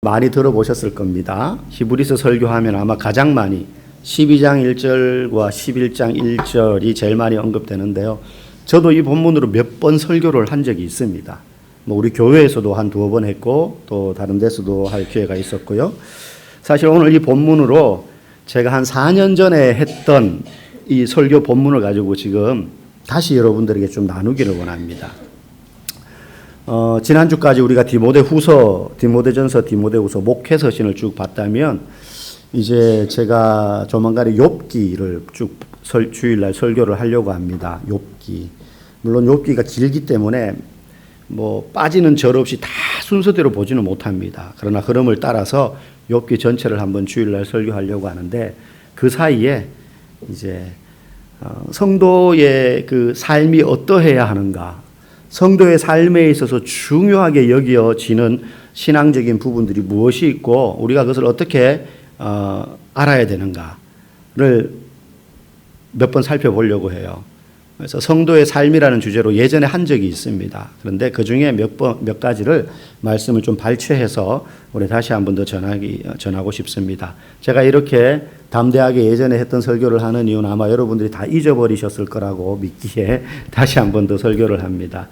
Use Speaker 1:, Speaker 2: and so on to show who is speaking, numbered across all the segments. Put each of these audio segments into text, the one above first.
Speaker 1: 많이 들어보셨을 겁니다. 히브리서 설교하면 아마 가장 많이 12장 1절과 11장 1절이 제일 많이 언급되는데요. 저도 이 본문으로 몇 번 설교를 한 적이 있습니다. 우리 교회에서도 한 두어 번 했고 또 다른 데서도 할 기회가 있었고요. 사실 오늘 이 본문으로 제가 한 4년 전에 했던 이 설교 본문을 가지고 지금 다시 여러분들에게 좀 나누기를 원합니다. 지난주까지 우리가 디모데전서, 디모데후서 목회 서신을 쭉 봤다면 이제 제가 조만간에 욥기를 쭉 주일날 설교를 하려고 합니다. 욥기. 물론 욥기가 길기 때문에 빠지는 절 없이 다 순서대로 보지는 못합니다. 그러나 흐름을 따라서 욥기 전체를 한번 주일날 설교하려고 하는데 그 사이에 이제 성도의 그 삶이 어떠해야 하는가, 성도의 삶에 있어서 중요하게 여겨지는 신앙적인 부분들이 무엇이 있고 우리가 그것을 어떻게 알아야 되는가를 몇 번 살펴보려고 해요. 그래서 성도의 삶이라는 주제로 예전에 한 적이 있습니다. 그런데 그 중에 몇 가지를 말씀을 좀 발췌해서 우리 다시 한 번 더 전하고 싶습니다. 제가 이렇게 담대하게 예전에 했던 설교를 하는 이유는 아마 여러분들이 다 잊어버리셨을 거라고 믿기에 다시 한 번 더 설교를 합니다.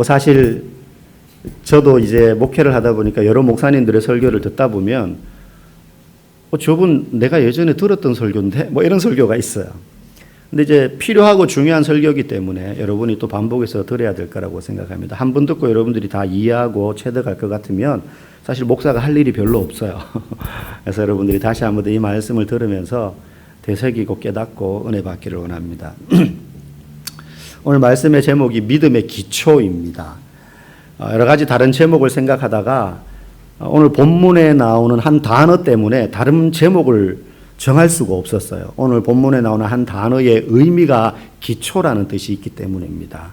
Speaker 1: 사실 저도 이제 목회를 하다 보니까 여러 목사님들의 설교를 듣다 보면 저분 내가 예전에 들었던 설교인데 이런 설교가 있어요. 근데 이제 필요하고 중요한 설교이기 때문에 여러분이 또 반복해서 들어야 될 거라고 생각합니다. 한 번 듣고 여러분들이 다 이해하고 체득할 것 같으면 사실 목사가 할 일이 별로 없어요. 그래서 여러분들이 다시 한 번 더 이 말씀을 들으면서 되새기고 깨닫고 은혜 받기를 원합니다. 오늘 말씀의 제목이 믿음의 기초입니다. 여러 가지 다른 제목을 생각하다가 오늘 본문에 나오는 한 단어 때문에 다른 제목을 정할 수가 없었어요. 오늘 본문에 나오는 한 단어의 의미가 기초라는 뜻이 있기 때문입니다.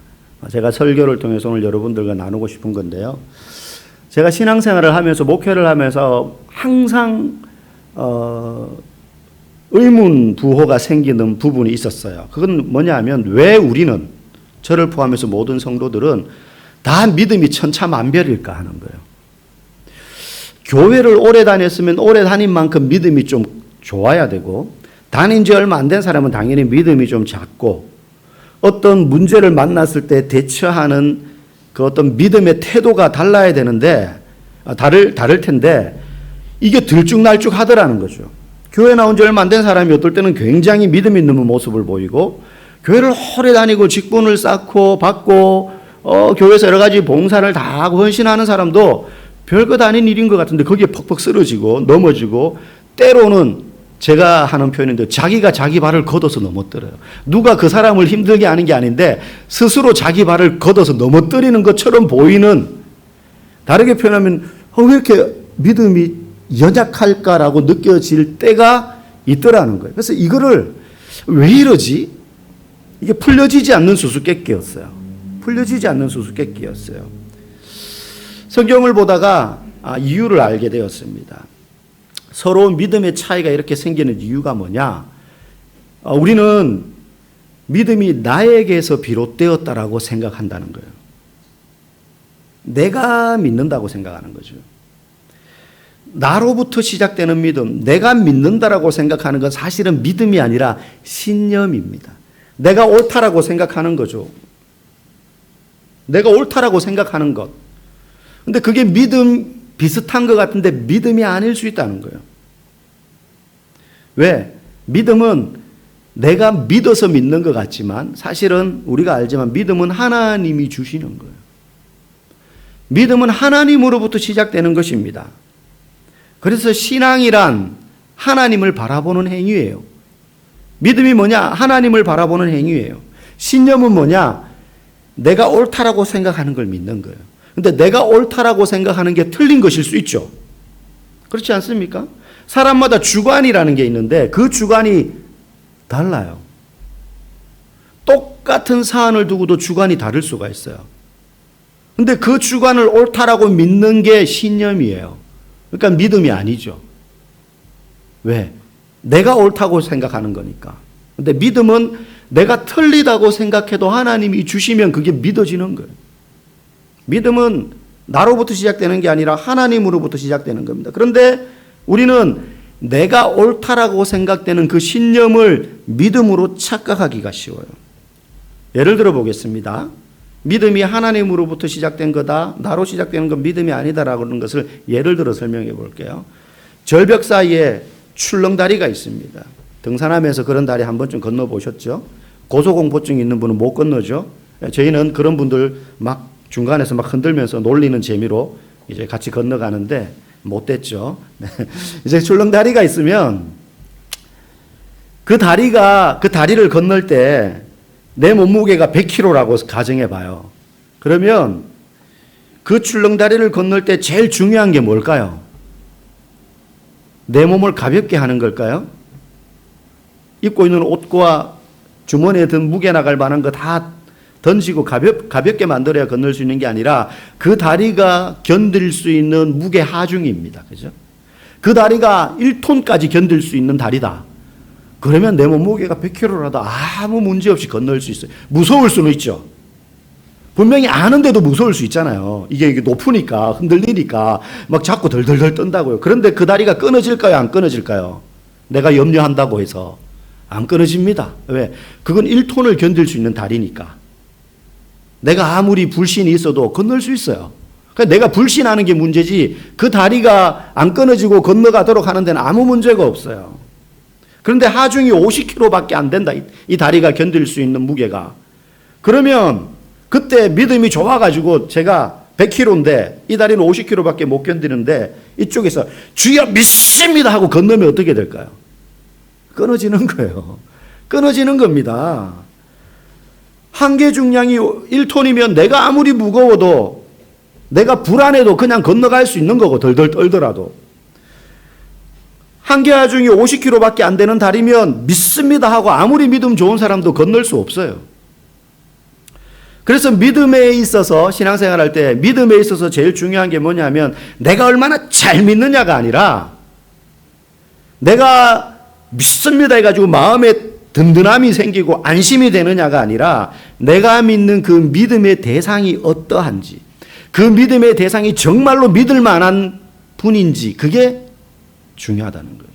Speaker 1: 제가 설교를 통해서 오늘 여러분들과 나누고 싶은 건데요. 제가 신앙생활을 하면서 목회를 하면서 항상 의문부호가 생기는 부분이 있었어요. 그건 뭐냐 하면 왜 우리는, 저를 포함해서 모든 성도들은 다 믿음이 천차만별일까 하는 거예요. 교회를 오래 다녔으면 오래 다닌 만큼 믿음이 좀 좋아야 되고, 다닌 지 얼마 안 된 사람은 당연히 믿음이 좀 작고, 어떤 문제를 만났을 때 대처하는 그 어떤 믿음의 태도가 달라야 되는데, 다를 텐데, 이게 들쭉날쭉 하더라는 거죠. 교회 나온 지 얼마 안 된 사람이 어떨 때는 굉장히 믿음 있는 모습을 보이고, 교회를 오래 다니고 직분을 쌓고 받고, 교회에서 여러 가지 봉사를 다 하고 헌신하는 사람도 별것 아닌 일인 것 같은데 거기에 퍽퍽 쓰러지고 넘어지고, 때로는 제가 하는 표현인데 자기가 자기 발을 걷어서 넘어뜨려요. 누가 그 사람을 힘들게 하는 게 아닌데 스스로 자기 발을 걷어서 넘어뜨리는 것처럼 보이는, 다르게 표현하면 왜 이렇게 믿음이 연약할까라고 느껴질 때가 있더라는 거예요. 그래서 이거를 왜 이러지? 이게 풀려지지 않는 수수께끼였어요. 풀려지지 않는 수수께끼였어요. 성경을 보다가 이유를 알게 되었습니다. 서로 믿음의 차이가 이렇게 생기는 이유가 뭐냐? 우리는 믿음이 나에게서 비롯되었다라고 생각한다는 거예요. 내가 믿는다고 생각하는 거죠. 나로부터 시작되는 믿음, 내가 믿는다라고 생각하는 건 사실은 믿음이 아니라 신념입니다. 내가 옳다라고 생각하는 거죠. 내가 옳다라고 생각하는 것. 근데 그게 믿음 비슷한 것 같은데 믿음이 아닐 수 있다는 거예요. 왜? 믿음은 내가 믿어서 믿는 것 같지만 사실은 우리가 알지만 믿음은 하나님이 주시는 거예요. 믿음은 하나님으로부터 시작되는 것입니다. 그래서 신앙이란 하나님을 바라보는 행위예요. 믿음이 뭐냐? 하나님을 바라보는 행위예요. 신념은 뭐냐? 내가 옳다라고 생각하는 걸 믿는 거예요. 근데 내가 옳다라고 생각하는 게 틀린 것일 수 있죠. 그렇지 않습니까? 사람마다 주관이라는 게 있는데 그 주관이 달라요. 똑같은 사안을 두고도 주관이 다를 수가 있어요. 근데 그 주관을 옳다라고 믿는 게 신념이에요. 그러니까 믿음이 아니죠. 왜? 내가 옳다고 생각하는 거니까. 근데 믿음은 내가 틀리다고 생각해도 하나님이 주시면 그게 믿어지는 거예요. 믿음은 나로부터 시작되는 게 아니라 하나님으로부터 시작되는 겁니다. 그런데 우리는 내가 옳다라고 생각되는 그 신념을 믿음으로 착각하기가 쉬워요. 예를 들어 보겠습니다. 믿음이 하나님으로부터 시작된 거다, 나로 시작되는 건 믿음이 아니다라고 하는 것을 예를 들어 설명해 볼게요. 절벽 사이에 출렁다리가 있습니다. 등산하면서 그런 다리 한 번쯤 건너보셨죠? 고소공포증 있는 분은 못 건너죠? 저희는 그런 분들 막 중간에서 막 흔들면서 놀리는 재미로 이제 같이 건너가는데 못 됐죠. 이제 출렁다리가 있으면 그 다리를 건널 때 내 몸무게가 100kg라고 가정해 봐요. 그러면 그 출렁다리를 건널 때 제일 중요한 게 뭘까요? 내 몸을 가볍게 하는 걸까요? 입고 있는 옷과 주머니에 든 무게 나갈 만한 거 다 던지고 가볍게 만들어야 건널 수 있는 게 아니라 그 다리가 견딜 수 있는 무게 하중입니다. 그죠? 그 다리가 1톤까지 견딜 수 있는 다리다. 그러면 내 몸무게가 100kg라도 아무 문제 없이 건널 수 있어요. 무서울 수는 있죠. 분명히 아는데도 무서울 수 있잖아요. 이게 높으니까, 흔들리니까 막 자꾸 덜덜덜 떤다고요. 그런데 그 다리가 끊어질까요? 안 끊어질까요? 내가 염려한다고 해서 안 끊어집니다. 왜? 그건 1톤을 견딜 수 있는 다리니까. 내가 아무리 불신이 있어도 건널 수 있어요. 그러니까 내가 불신하는 게 문제지 그 다리가 안 끊어지고 건너가도록 하는 데는 아무 문제가 없어요. 그런데 하중이 50kg밖에 안 된다. 이 다리가 견딜 수 있는 무게가. 그러면 그때 믿음이 좋아가지고 제가 100kg인데 이 다리는 50kg밖에 못 견디는데 이쪽에서 주여 믿습니다 하고 건너면 어떻게 될까요? 끊어지는 거예요. 끊어지는 겁니다. 한계 중량이 1톤이면 내가 아무리 무거워도 내가 불안해도 그냥 건너갈 수 있는 거고 덜덜 떨더라도 한계 하중이 50kg밖에 안 되는 다리면 믿습니다 하고 아무리 믿음 좋은 사람도 건널 수 없어요. 그래서 믿음에 있어서 신앙생활 할 때 믿음에 있어서 제일 중요한 게 뭐냐면 내가 얼마나 잘 믿느냐가 아니라 내가 믿습니다 해가지고 마음에 든든함이 생기고 안심이 되느냐가 아니라 내가 믿는 그 믿음의 대상이 어떠한지 그 믿음의 대상이 정말로 믿을 만한 분인지 그게 중요하다는 거예요.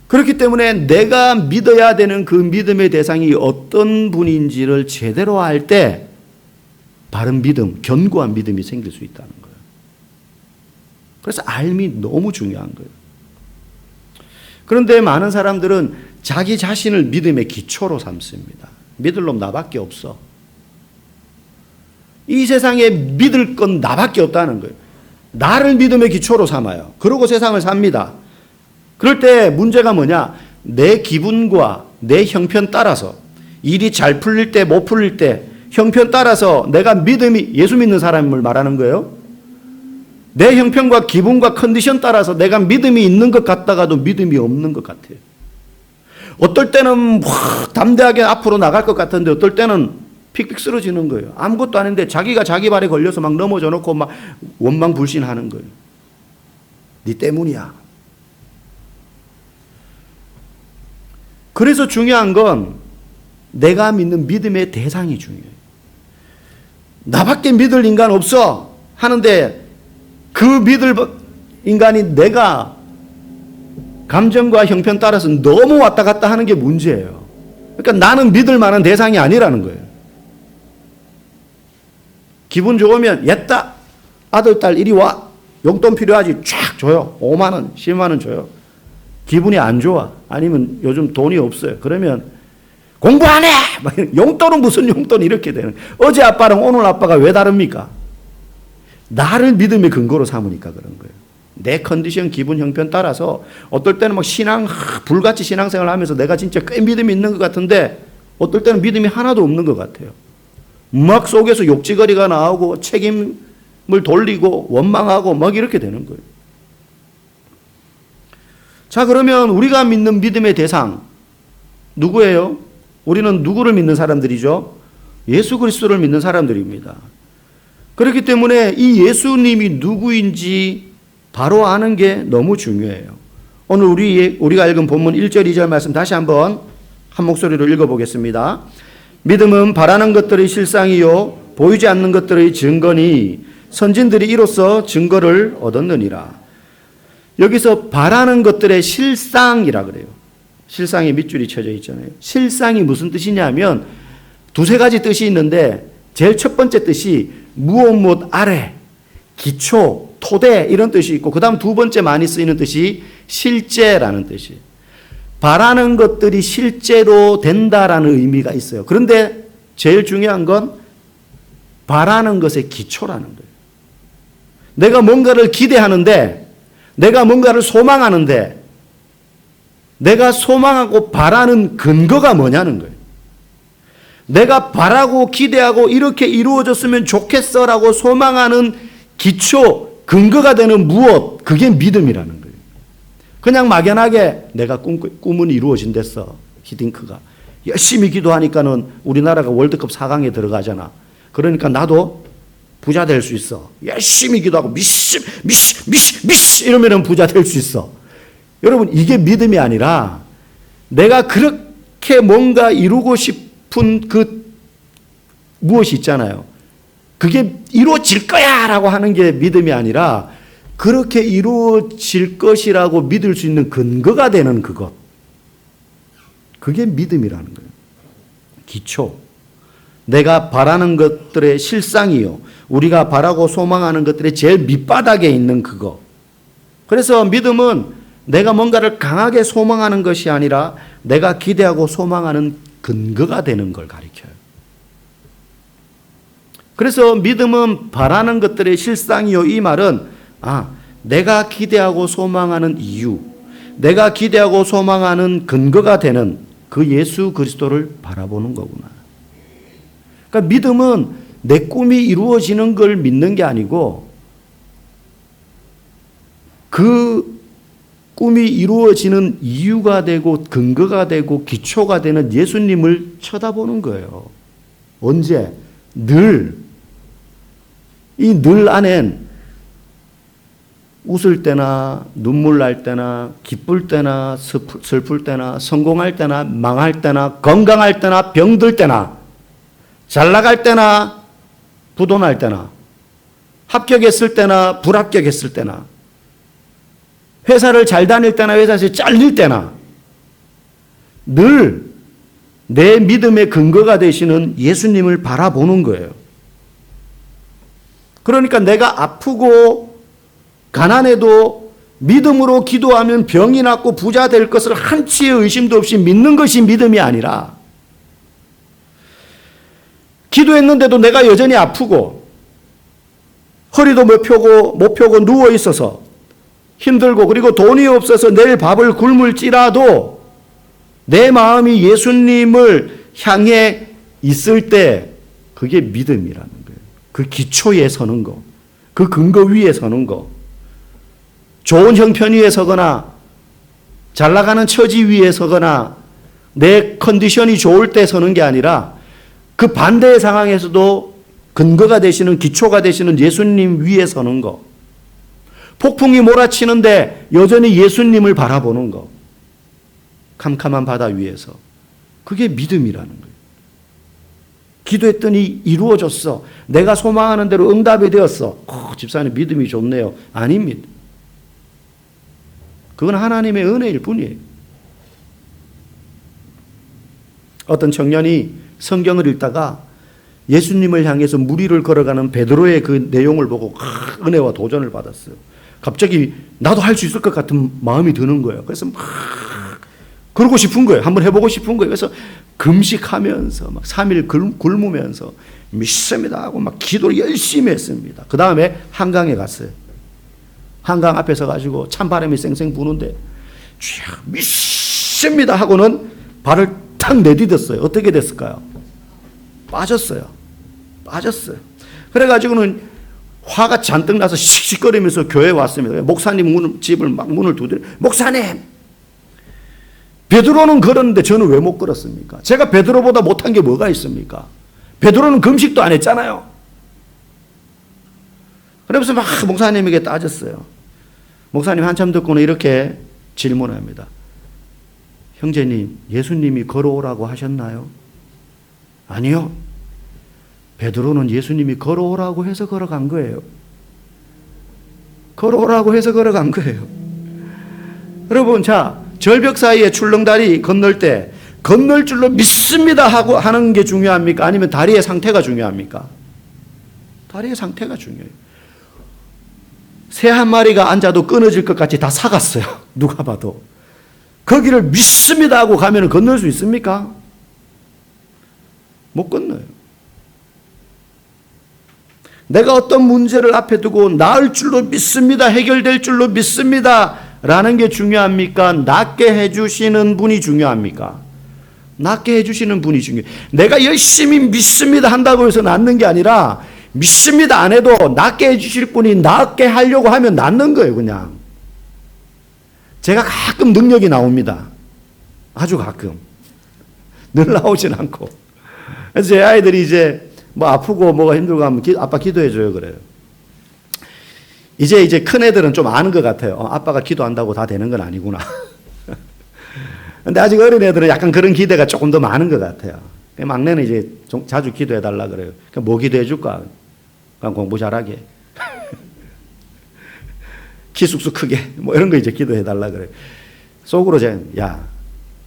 Speaker 1: 그렇기 때문에 내가 믿어야 되는 그 믿음의 대상이 어떤 분인지를 제대로 알 때 바른 믿음, 견고한 믿음이 생길 수 있다는 거예요. 그래서 알미 너무 중요한 거예요. 그런데 많은 사람들은 자기 자신을 믿음의 기초로 삼습니다. 믿을 놈 나밖에 없어. 이 세상에 믿을 건 나밖에 없다는 거예요. 나를 믿음의 기초로 삼아요. 그러고 세상을 삽니다. 그럴 때 문제가 뭐냐? 내 기분과 내 형편 따라서 일이 잘 풀릴 때 못 풀릴 때 형편 따라서 내가 믿음이 예수 믿는 사람을 말하는 거예요. 내 형편과 기분과 컨디션 따라서 내가 믿음이 있는 것 같다가도 믿음이 없는 것 같아요. 어떨 때는 확 담대하게 앞으로 나갈 것 같은데 어떨 때는 픽픽 쓰러지는 거예요. 아무것도 아닌데 자기가 자기 발에 걸려서 막 넘어져 놓고 막 원망 불신하는 거예요. 네 때문이야. 그래서 중요한 건 내가 믿는 믿음의 대상이 중요해요. 나밖에 믿을 인간 없어 하는데 그 믿을 인간이 내가 감정과 형편 따라서 너무 왔다 갔다 하는 게 문제예요. 그러니까 나는 믿을 만한 대상이 아니라는 거예요. 기분 좋으면 옛다 아들 딸 이리 와 용돈 필요하지 쫙 줘요. 5만 원 10만 원 줘요. 기분이 안 좋아 아니면 요즘 돈이 없어요. 그러면 공부 안 해! 용돈은 무슨 용돈 이렇게 되는 어제 아빠랑 오늘 아빠가 왜 다릅니까? 나를 믿음의 근거로 삼으니까 그런 거예요. 내 컨디션 기분 형편 따라서 어떨 때는 막 불같이 신앙생활을 하면서 내가 진짜 꽤 믿음이 있는 것 같은데 어떨 때는 믿음이 하나도 없는 것 같아요. 막 속에서 욕지거리가 나오고 책임을 돌리고 원망하고 막 이렇게 되는 거예요. 자, 그러면 우리가 믿는 믿음의 대상 누구예요? 우리는 누구를 믿는 사람들이죠? 예수 그리스도를 믿는 사람들입니다. 그렇기 때문에 이 예수님이 누구인지 바로 아는 게 너무 중요해요. 오늘 우리가 읽은 본문 1절 2절 말씀 다시 한번 한 목소리로 읽어보겠습니다. 믿음은 바라는 것들의 실상이요 보이지 않는 것들의 증거니 선진들이 이로써 증거를 얻었느니라. 여기서 바라는 것들의 실상이라 그래요. 실상에 밑줄이 쳐져 있잖아요. 실상이 무슨 뜻이냐면 두세 가지 뜻이 있는데 제일 첫 번째 뜻이 무엇 아래, 기초, 토대 이런 뜻이 있고 그 다음 두 번째 많이 쓰이는 뜻이 실제라는 뜻이에요. 바라는 것들이 실제로 된다라는 의미가 있어요. 그런데 제일 중요한 건 바라는 것의 기초라는 거예요. 내가 뭔가를 기대하는데, 내가 뭔가를 소망하는데, 내가 소망하고 바라는 근거가 뭐냐는 거예요. 내가 바라고 기대하고 이렇게 이루어졌으면 좋겠어라고 소망하는 기초, 근거가 되는 무엇, 그게 믿음이라는 거예요. 그냥 막연하게 내가 꿈은 이루어진댔어. 히딩크가. 열심히 기도하니까는 우리나라가 월드컵 4강에 들어가잖아. 그러니까 나도 부자 될 수 있어. 열심히 기도하고 미시 이러면 부자 될 수 있어. 여러분 이게 믿음이 아니라 내가 그렇게 뭔가 이루고 싶은 그 무엇이 있잖아요. 그게 이루어질 거야 라고 하는 게 믿음이 아니라 그렇게 이루어질 것이라고 믿을 수 있는 근거가 되는 그것. 그게 믿음이라는 거예요. 기초. 내가 바라는 것들의 실상이요. 우리가 바라고 소망하는 것들의 제일 밑바닥에 있는 그거. 그래서 믿음은 내가 뭔가를 강하게 소망하는 것이 아니라 내가 기대하고 소망하는 근거가 되는 걸 가리켜요. 그래서 믿음은 바라는 것들의 실상이요. 이 말은 내가 기대하고 소망하는 이유, 내가 기대하고 소망하는 근거가 되는 그 예수 그리스도를 바라보는 거구나. 그러니까 믿음은 내 꿈이 이루어지는 걸 믿는 게 아니고 그 꿈이 이루어지는 이유가 되고 근거가 되고 기초가 되는 예수님을 쳐다보는 거예요. 언제? 늘. 이 늘 안엔 웃을 때나 눈물 날 때나 기쁠 때나 슬플 때나 성공할 때나 망할 때나 건강할 때나 병들 때나 잘 나갈 때나 부도날 때나 합격했을 때나 불합격했을 때나 회사를 잘 다닐 때나 회사에서 잘릴 때나 늘 내 믿음의 근거가 되시는 예수님을 바라보는 거예요. 그러니까 내가 아프고 가난해도 믿음으로 기도하면 병이 낫고 부자 될 것을 한치의 의심도 없이 믿는 것이 믿음이 아니라 기도했는데도 내가 여전히 아프고 허리도 못 펴고 누워 있어서 힘들고 그리고 돈이 없어서 내일 밥을 굶을지라도 내 마음이 예수님을 향해 있을 때 그게 믿음이라는 거예요. 그 기초에 서는 거, 그 근거 위에 서는 거. 좋은 형편 위에 서거나 잘 나가는 처지 위에 서거나 내 컨디션이 좋을 때 서는 게 아니라 그 반대의 상황에서도 근거가 되시는 기초가 되시는 예수님 위에 서는 거. 폭풍이 몰아치는데 여전히 예수님을 바라보는 거. 캄캄한 바다 위에서. 그게 믿음이라는 거예요. 기도했더니 이루어졌어. 내가 소망하는 대로 응답이 되었어. 집사님 믿음이 좋네요. 아닙니다. 그건 하나님의 은혜일 뿐이에요. 어떤 청년이 성경을 읽다가 예수님을 향해서 무리를 걸어가는 베드로의 그 내용을 보고 은혜와 도전을 받았어요. 갑자기 나도 할 수 있을 것 같은 마음이 드는 거예요. 그래서 막 그러고 싶은 거예요. 한번 해보고 싶은 거예요. 그래서 금식하면서 막 3일 굶으면서 믿습니다 하고 막 기도를 열심히 했습니다. 그 다음에 한강에 갔어요. 한강 앞에 서가지고 찬바람이 쌩쌩 부는데 믿습니다 하고는 발을 탁 내디뎠어요. 어떻게 됐을까요? 빠졌어요. 그래가지고는 화가 잔뜩 나서 씩씩거리면서 교회에 왔습니다. 목사님 집을 막 문을 두드려. 목사님! 베드로는 걸었는데 저는 왜 못 걸었습니까? 제가 베드로보다 못한 게 뭐가 있습니까? 베드로는 금식도 안 했잖아요. 그러면서 막 목사님에게 따졌어요. 목사님 한참 듣고는 이렇게 질문합니다. 형제님, 예수님이 걸어오라고 하셨나요? 아니요. 베드로는 예수님이 걸어오라고 해서 걸어간 거예요. 걸어오라고 해서 걸어간 거예요. 여러분, 자, 절벽 사이에 출렁다리 건널 때 건널 줄로 믿습니다 하고 하는 게 중요합니까? 아니면 다리의 상태가 중요합니까? 다리의 상태가 중요해요. 새 한 마리가 앉아도 끊어질 것 같이 다 사갔어요. 누가 봐도. 거기를 믿습니다 하고 가면 건널 수 있습니까? 못 건너요. 내가 어떤 문제를 앞에 두고 나을 줄로 믿습니다, 해결될 줄로 믿습니다 라는 게 중요합니까? 낫게 해주시는 분이 중요합니까? 낫게 해주시는 분이 중요해요. 내가 열심히 믿습니다 한다고 해서 낫는 게 아니라 믿습니다 안 해도 낫게 해주실 분이 낫게 하려고 하면 낫는 거예요. 그냥 제가 가끔 능력이 나옵니다. 아주 가끔. 늘 나오진 않고. 그래서 제 아이들이 이제 뭐 아프고 뭐가 힘들고 하면 아빠 기도해줘요 그래요. 이제 큰 애들은 좀 아는 것 같아요. 아빠가 기도한다고 다 되는 건 아니구나. 근데 아직 어린 애들은 약간 그런 기대가 조금 더 많은 것 같아요. 막내는 이제 좀 자주 기도해달라 그래요. 그럼 뭐 기도해줄까? 그냥 공부 잘하게. 키 쑥쑥 크게. 뭐 이런 거 이제 기도해달라 그래요. 속으로 야,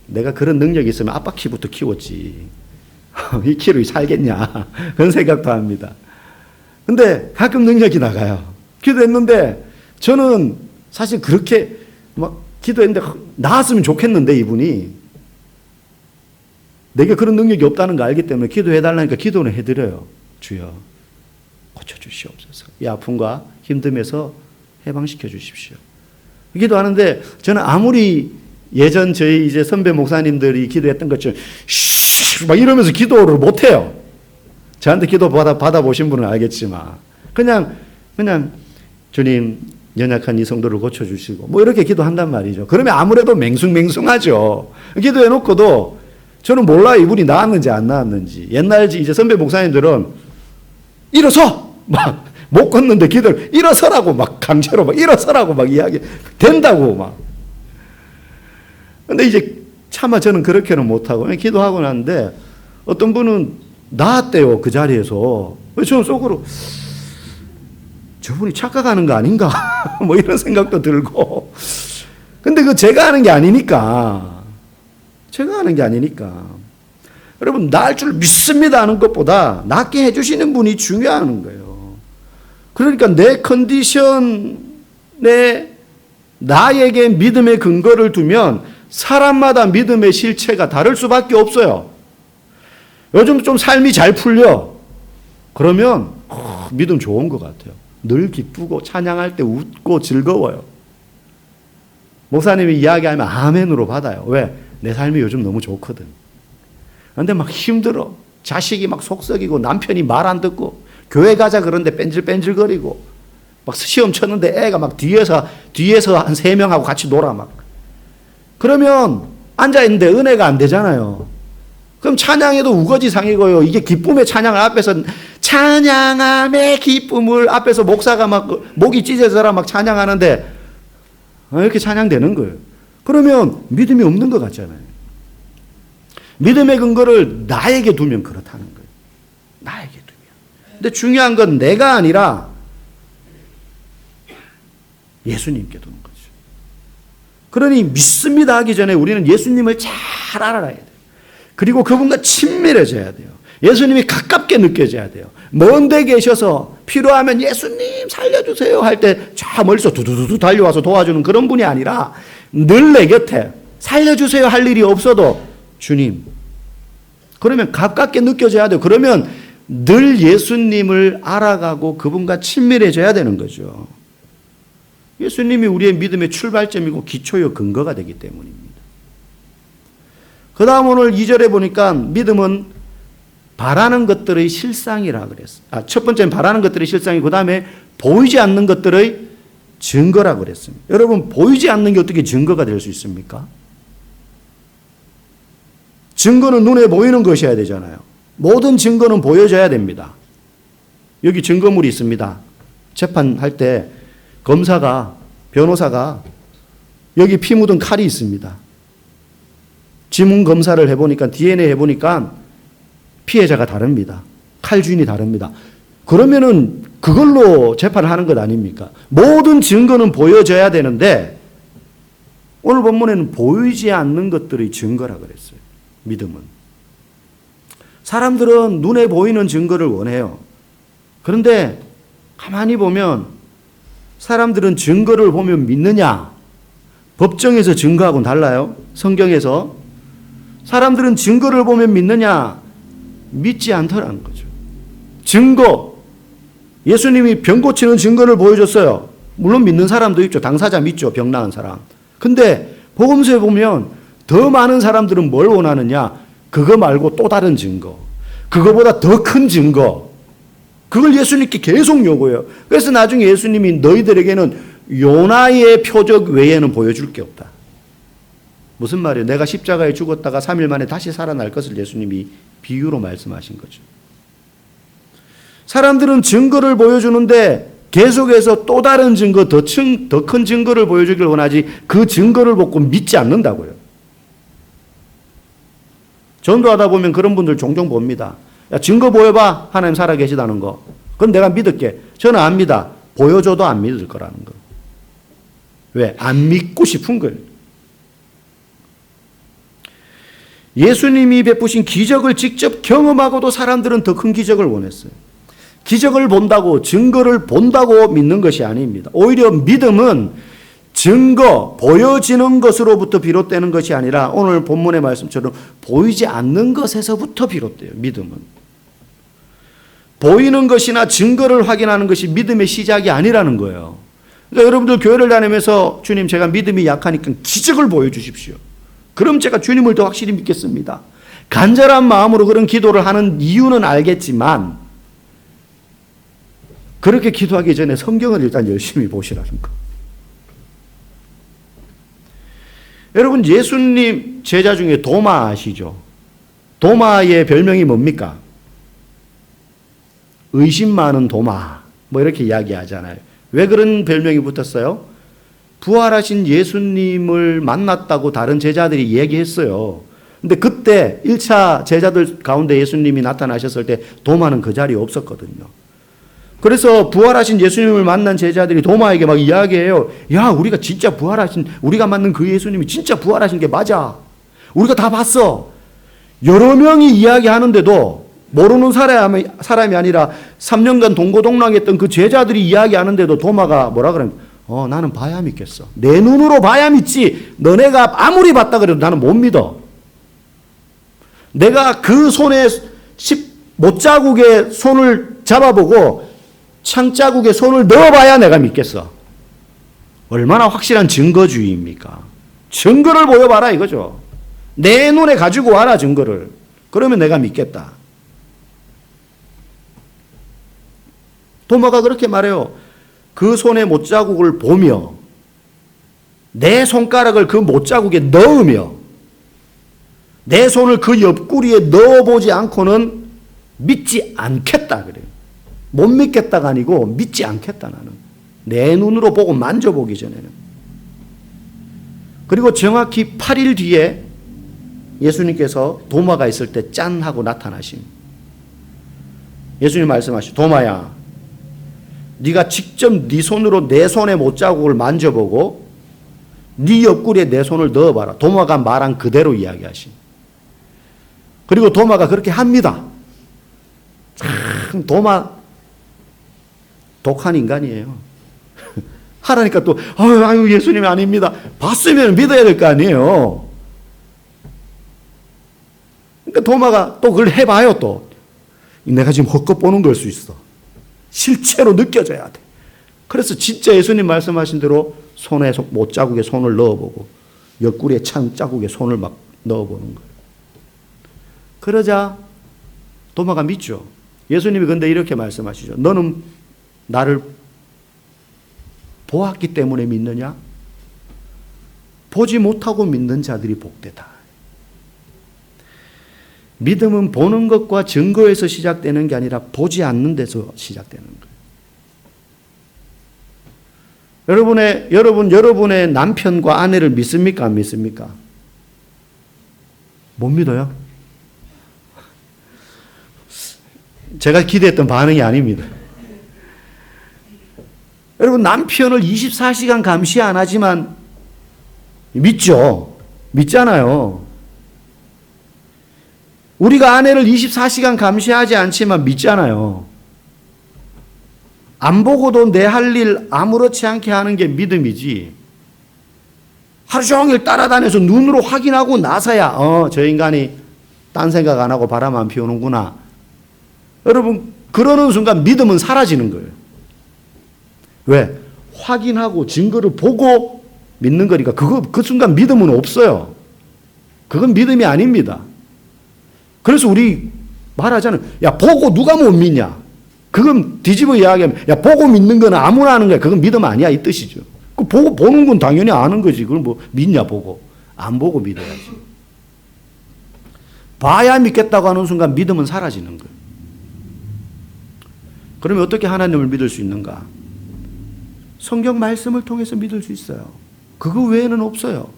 Speaker 1: 내가 그런 능력이 있으면 아빠 키부터 키웠지. 이 키로 살겠냐. 그런 생각도 합니다. 근데 가끔 능력이 나가요. 기도했는데 저는 사실 그렇게 막 기도했는데 나았으면 좋겠는데 이분이 내게 그런 능력이 없다는 거 알기 때문에 기도해달라니까 기도는 해드려요. 주여 고쳐주시옵소서. 이 아픔과 힘듦에서 해방시켜 주십시오. 기도하는데 저는 아무리 예전 저희 이제 선배 목사님들이 기도했던 것처럼 막 이러면서 기도를 못해요. 저한테 기도 받아보신 분은 알겠지만 그냥 주님 연약한 이 성도를 고쳐주시고 뭐 이렇게 기도한단 말이죠. 그러면 아무래도 맹숭맹숭하죠. 기도해놓고도 저는 몰라요. 이분이 나았는지 안 나았는지. 옛날 이제 선배 목사님들은 일어서! 막 못 걷는데 기도를 일어서라고 막 강제로 막 일어서라고 막 이야기 된다고 막. 근데 이제 차마 저는 그렇게는 못하고 기도하고 나는데 어떤 분은 나았대요. 그 자리에서. 저는 속으로 저분이 착각하는 거 아닌가? 뭐 이런 생각도 들고. 근데 그 제가 하는 게 아니니까. 제가 하는 게 아니니까. 여러분, 나을 줄 믿습니다 하는 것보다 낫게 해주시는 분이 중요한 거예요. 그러니까 내 컨디션에 나에게 믿음의 근거를 두면 사람마다 믿음의 실체가 다를 수밖에 없어요. 요즘 좀 삶이 잘 풀려. 그러면 믿음 좋은 것 같아요. 늘 기쁘고 찬양할 때 웃고 즐거워요. 목사님이 이야기하면 아멘으로 받아요. 왜? 내 삶이 요즘 너무 좋거든. 그런데 막 힘들어. 자식이 막 속썩이고 남편이 말 안 듣고 교회 가자 그런데 뺀질뺀질거리고 막 시험 쳤는데 애가 막 뒤에서 한 3명하고 같이 놀아 막. 그러면 앉아있는데 은혜가 안 되잖아요. 그럼 찬양에도 우거지상이고요. 이게 기쁨의 찬양을 앞에서 찬양함의 기쁨을 앞에서 목사가 막 목이 찢어져라 막 찬양하는데 이렇게 찬양되는 거예요. 그러면 믿음이 없는 것 같잖아요. 믿음의 근거를 나에게 두면 그렇다는 거예요. 나에게 두면. 근데 중요한 건 내가 아니라 예수님께 두는 거죠. 그러니 믿습니다 하기 전에 우리는 예수님을 잘 알아야 돼요. 그리고 그분과 친밀해져야 돼요. 예수님이 가깝게 느껴져야 돼요. 먼 데 계셔서 필요하면 예수님 살려주세요 할 때 저 멀리서 두두두두 달려와서 도와주는 그런 분이 아니라 늘 내 곁에 살려주세요 할 일이 없어도 주님. 그러면 가깝게 느껴져야 돼요. 그러면 늘 예수님을 알아가고 그분과 친밀해져야 되는 거죠. 예수님이 우리의 믿음의 출발점이고 기초요 근거가 되기 때문입니다. 그 다음 오늘 2절에 보니까 믿음은 바라는 것들의 실상이라 그랬어요. 첫 번째는 바라는 것들의 실상이고 그 다음에 보이지 않는 것들의 증거라 그랬습니다. 여러분 보이지 않는 게 어떻게 증거가 될 수 있습니까? 증거는 눈에 보이는 것이어야 되잖아요. 모든 증거는 보여져야 됩니다. 여기 증거물이 있습니다. 재판할 때 검사가 변호사가 여기 피 묻은 칼이 있습니다. 지문 검사를 해보니까 DNA 해보니까 피해자가 다릅니다. 칼주인이 다릅니다. 그러면은 그걸로 재판을 하는 것 아닙니까? 모든 증거는 보여져야 되는데 오늘 본문에는 보이지 않는 것들의 증거라 그랬어요. 믿음은. 사람들은 눈에 보이는 증거를 원해요. 그런데 가만히 보면 사람들은 증거를 보면 믿느냐? 법정에서 증거하고는 달라요. 성경에서. 사람들은 증거를 보면 믿느냐? 믿지 않더라는 거죠. 증거. 예수님이 병 고치는 증거를 보여줬어요. 물론 믿는 사람도 있죠. 당사자 믿죠. 병 나은 사람. 근데 복음서에 보면 더 많은 사람들은 뭘 원하느냐? 그거 말고 또 다른 증거. 그거보다 더 큰 증거. 그걸 예수님께 계속 요구해요. 그래서 나중에 예수님이 너희들에게는 요나의 표적 외에는 보여줄 게 없다. 무슨 말이에요? 내가 십자가에 죽었다가 3일 만에 다시 살아날 것을 예수님이 비유로 말씀하신 거죠. 사람들은 증거를 보여주는데 계속해서 또 다른 증거, 더 큰 증거를 보여주길 원하지 그 증거를 보고 믿지 않는다고요. 전도하다 보면 그런 분들 종종 봅니다. 야, 증거 보여봐. 하나님 살아계시다는 거. 그럼 내가 믿을게. 저는 안 믿어. 보여줘도 안 믿을 거라는 거. 왜? 안 믿고 싶은 거예요. 예수님이 베푸신 기적을 직접 경험하고도 사람들은 더 큰 기적을 원했어요. 기적을 본다고, 증거를 본다고 믿는 것이 아닙니다. 오히려 믿음은 증거, 보여지는 것으로부터 비롯되는 것이 아니라 오늘 본문의 말씀처럼 보이지 않는 것에서부터 비롯돼요. 믿음은. 보이는 것이나 증거를 확인하는 것이 믿음의 시작이 아니라는 거예요. 그러니까 여러분들 교회를 다니면서 주님 제가 믿음이 약하니까 기적을 보여주십시오. 그럼 제가 주님을 더 확실히 믿겠습니다. 간절한 마음으로 그런 기도를 하는 이유는 알겠지만 그렇게 기도하기 전에 성경을 일단 열심히 보시라는 거. 여러분 예수님 제자 중에 도마 아시죠? 도마의 별명이 뭡니까? 의심 많은 도마 뭐 이렇게 이야기하잖아요. 왜 그런 별명이 붙었어요? 부활하신 예수님을 만났다고 다른 제자들이 얘기했어요. 근데 그때 1차 제자들 가운데 예수님이 나타나셨을 때 도마는 그 자리에 없었거든요. 그래서 부활하신 예수님을 만난 제자들이 도마에게 막 이야기해요. 야, 우리가 진짜 부활하신, 우리가 만난 그 예수님이 진짜 부활하신 게 맞아. 우리가 다 봤어. 여러 명이 이야기하는데도 모르는 사람이 아니라 3년간 동고동락했던 그 제자들이 이야기하는데도 도마가 뭐라 그러면 나는 봐야 믿겠어. 내 눈으로 봐야 믿지. 너네가 아무리 봤다 그래도 나는 못 믿어. 내가 그 손에 못자국에 손을 잡아보고 창자국에 손을 넣어봐야 내가 믿겠어. 얼마나 확실한 증거주의입니까? 증거를 보여봐라 이거죠. 내 눈에 가지고 와라 증거를. 그러면 내가 믿겠다. 도마가 그렇게 말해요. 그 손의 못자국을 보며 내 손가락을 그 못자국에 넣으며 내 손을 그 옆구리에 넣어보지 않고는 믿지 않겠다 그래요. 못 믿겠다가 아니고 믿지 않겠다 나는. 내 눈으로 보고 만져보기 전에는. 그리고 정확히 8일 뒤에 예수님께서 도마가 있을 때 짠 하고 나타나심. 예수님 말씀하시죠. 도마야, 네가 직접 네 손으로 내 손의 못자국을 만져보고 네 옆구리에 내 손을 넣어봐라. 도마가 말한 그대로 이야기하심. 그리고 도마가 그렇게 합니다. 참 도마 독한 인간이에요. 하라니까 또 아유 예수님이 아닙니다. 봤으면 믿어야 될 거 아니에요. 그러니까 도마가 또 그걸 해봐요. 또 내가 지금 헛것 보는 걸 수 있어. 실제로 느껴져야 돼. 그래서 진짜 예수님 말씀하신 대로 손에 못자국에 손을 넣어보고 옆구리에 찬 자국에 손을 막 넣어보는 거예요. 그러자 도마가 믿죠. 예수님이 근데 이렇게 말씀하시죠. 너는 나를 보았기 때문에 믿느냐? 보지 못하고 믿는 자들이 복되다. 믿음은 보는 것과 증거에서 시작되는 게 아니라 보지 않는 데서 시작되는 거예요. 여러분의 남편과 아내를 믿습니까? 안 믿습니까? 못 믿어요? 제가 기대했던 반응이 아닙니다. 여러분, 남편을 24시간 감시 안 하지만 믿죠? 믿잖아요. 우리가 아내를 24시간 감시하지 않지만 믿잖아요. 안 보고도 내 할 일 아무렇지 않게 하는 게 믿음이지. 하루 종일 따라다녀서 눈으로 확인하고 나서야 저 인간이 딴 생각 안 하고 바람 안 피우는구나. 여러분, 그러는 순간 믿음은 사라지는 거예요. 왜? 확인하고 증거를 보고 믿는 거니까 그 순간 믿음은 없어요. 그건 믿음이 아닙니다. 그래서 우리 말하잖아요. 야, 보고 누가 못 믿냐? 그건 뒤집어 이야기하면, 야, 보고 믿는 건 아무나 하는 거야. 그건 믿음 아니야. 이 뜻이죠. 그 보는 건 당연히 아는 거지. 그걸 뭐 믿냐, 보고. 안 보고 믿어야지. 봐야 믿겠다고 하는 순간 믿음은 사라지는 거예요. 그러면 어떻게 하나님을 믿을 수 있는가? 성경 말씀을 통해서 믿을 수 있어요. 그거 외에는 없어요.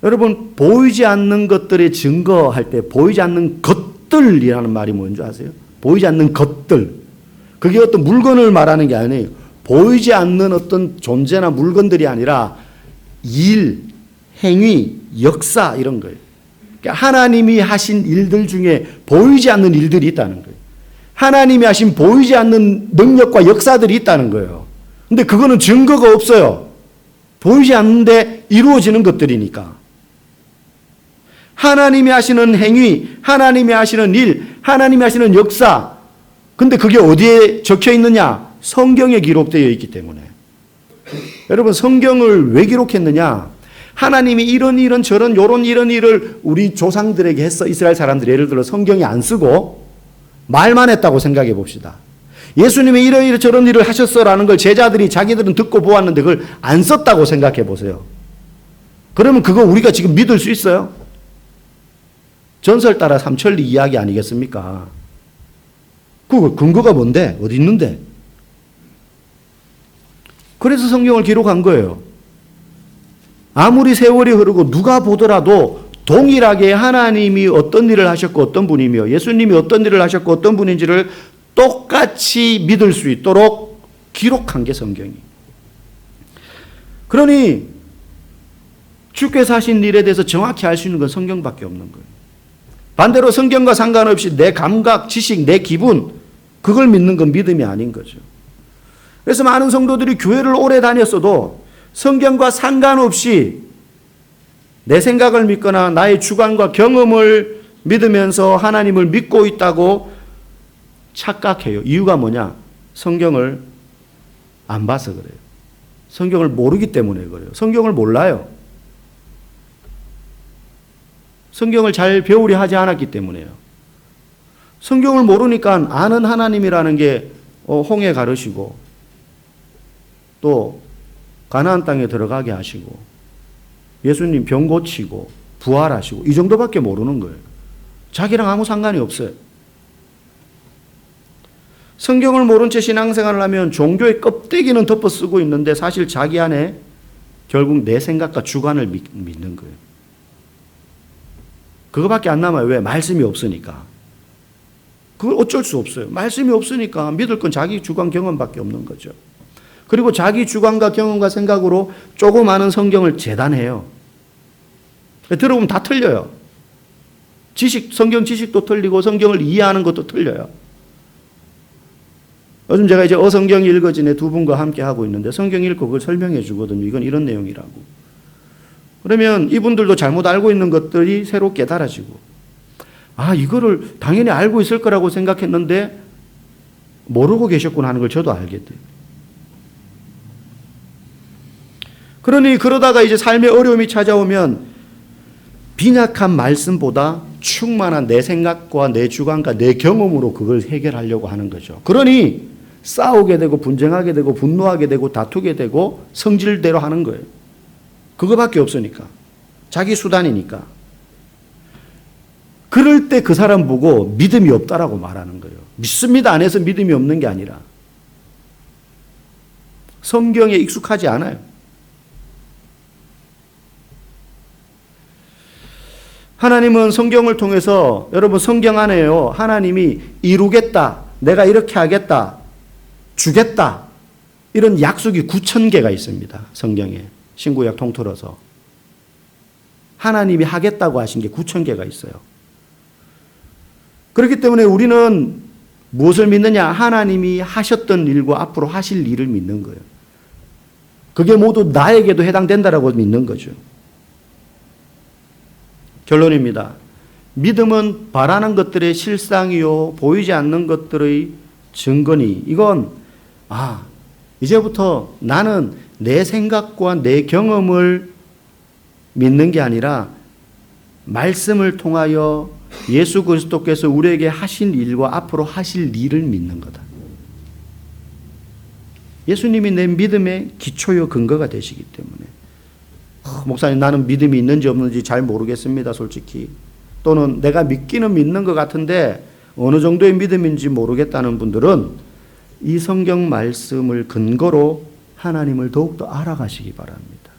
Speaker 1: 여러분, 보이지 않는 것들의 증거할 때 보이지 않는 것들이라는 말이 뭔지 아세요? 보이지 않는 것들. 그게 어떤 물건을 말하는 게 아니에요. 보이지 않는 어떤 존재나 물건들이 아니라 일, 행위, 역사 이런 거예요. 그러니까 하나님이 하신 일들 중에 보이지 않는 일들이 있다는 거예요. 하나님이 하신 보이지 않는 능력과 역사들이 있다는 거예요. 근데 그거는 증거가 없어요. 보이지 않는데 이루어지는 것들이니까. 하나님이 하시는 행위, 하나님이 하시는 일, 하나님이 하시는 역사. 근데 그게 어디에 적혀 있느냐? 성경에 기록되어 있기 때문에. 여러분, 성경을 왜 기록했느냐? 하나님이 이런 저런 요런 이런 일을 우리 조상들에게 했어. 이스라엘 사람들이 예를 들어 성경에 안 쓰고 말만 했다고 생각해 봅시다. 예수님이 이런 저런 일을 하셨어라는 걸 제자들이 자기들은 듣고 보았는데 그걸 안 썼다고 생각해 보세요. 그러면 그거 우리가 지금 믿을 수 있어요? 전설 따라 삼천리 이야기 아니겠습니까? 그 근거가 뭔데? 어디 있는데? 그래서 성경을 기록한 거예요. 아무리 세월이 흐르고 누가 보더라도 동일하게 하나님이 어떤 일을 하셨고 어떤 분이며 예수님이 어떤 일을 하셨고 어떤 분인지를 똑같이 믿을 수 있도록 기록한 게 성경이. 그러니 주께서 하신 일에 대해서 정확히 알 수 있는 건 성경밖에 없는 거예요. 반대로 성경과 상관없이 내 감각, 지식, 내 기분 그걸 믿는 건 믿음이 아닌 거죠. 그래서 많은 성도들이 교회를 오래 다녔어도 성경과 상관없이 내 생각을 믿거나 나의 주관과 경험을 믿으면서 하나님을 믿고 있다고 착각해요. 이유가 뭐냐? 성경을 안 봐서 그래요. 성경을 모르기 때문에 그래요. 성경을 몰라요. 성경을 잘 배우려 하지 않았기 때문에요. 성경을 모르니까 아는 하나님이라는 게 홍해 가르시고 또 가나안 땅에 들어가게 하시고 예수님 병 고치고 부활하시고 이 정도밖에 모르는 거예요. 자기랑 아무 상관이 없어요. 성경을 모른 채 신앙생활을 하면 종교의 껍데기는 덮어 쓰고 있는데 사실 자기 안에 결국 내 생각과 주관을 믿는 거예요. 그거밖에 안 남아요. 왜? 말씀이 없으니까. 그걸 어쩔 수 없어요. 말씀이 없으니까 믿을 건 자기 주관 경험밖에 없는 거죠. 그리고 자기 주관과 경험과 생각으로 조그마한 성경을 재단해요. 들어보면 다 틀려요. 성경 지식도 틀리고 성경을 이해하는 것도 틀려요. 요즘 제가 이제 어성경 읽어진에 두 분과 함께 하고 있는데 성경 읽고 그걸 설명해 주거든요. 이건 이런 내용이라고. 그러면 이분들도 잘못 알고 있는 것들이 새로 깨달아지고 이거를 당연히 알고 있을 거라고 생각했는데 모르고 계셨구나 하는 걸 저도 알게 돼요. 그러니 그러다가 이제 삶의 어려움이 찾아오면 빈약한 말씀보다 충만한 내 생각과 내 주관과 내 경험으로 그걸 해결하려고 하는 거죠. 그러니 싸우게 되고 분쟁하게 되고 분노하게 되고 다투게 되고 성질대로 하는 거예요. 그거밖에 없으니까. 자기 수단이니까. 그럴 때 그 사람 보고 믿음이 없다라고 말하는 거예요. 믿습니다 안 해서 믿음이 없는 게 아니라 성경에 익숙하지 않아요. 하나님은 성경을 통해서 여러분 성경 안에요. 하나님이 이루겠다. 내가 이렇게 하겠다. 주겠다. 이런 약속이 9,000개가 있습니다. 성경에. 신구약 통틀어서. 하나님이 하겠다고 하신 게 9,000개가 있어요. 그렇기 때문에 우리는 무엇을 믿느냐? 하나님이 하셨던 일과 앞으로 하실 일을 믿는 거예요. 그게 모두 나에게도 해당된다라고 믿는 거죠. 결론입니다. 믿음은 바라는 것들의 실상이요 보이지 않는 것들의 증거니. 이건 이제부터 나는 내 생각과 내 경험을 믿는 게 아니라 말씀을 통하여 예수 그리스도께서 우리에게 하신 일과 앞으로 하실 일을 믿는 거다. 예수님이 내 믿음의 기초요 근거가 되시기 때문에 목사님 나는 믿음이 있는지 없는지 잘 모르겠습니다. 솔직히. 또는 내가 믿기는 믿는 것 같은데 어느 정도의 믿음인지 모르겠다는 분들은 이 성경 말씀을 근거로 하나님을 더욱더 알아가시기 바랍니다.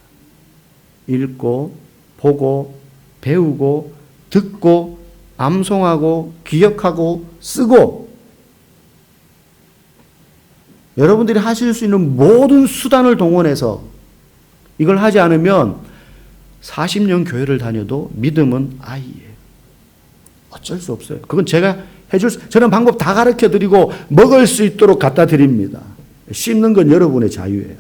Speaker 1: 읽고 보고 배우고 듣고 암송하고 기억하고 쓰고 여러분들이 하실 수 있는 모든 수단을 동원해서 이걸 하지 않으면 40년 교회를 다녀도 믿음은 아이예요. 어쩔 수 없어요. 그건 제가 저는 방법 다 가르쳐 드리고 먹을 수 있도록 갖다 드립니다. 씹는 건 여러분의 자유예요.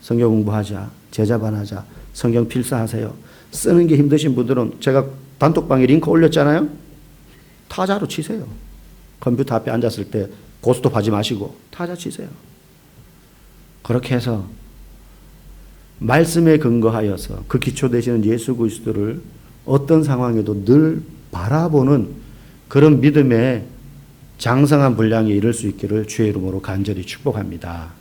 Speaker 1: 성경 공부하자. 제자반 하자. 성경 필사하세요. 쓰는 게 힘드신 분들은 제가 단톡방에 링크 올렸잖아요. 타자로 치세요. 컴퓨터 앞에 앉았을 때 고스톱 하지 마시고 타자 치세요. 그렇게 해서 말씀에 근거하여서 그 기초 되시는 예수 그리스도를 어떤 상황에도 늘 바라보는 그런 믿음의 장성한 분량에 이를 수 있기를 주의 이름으로 간절히 축복합니다.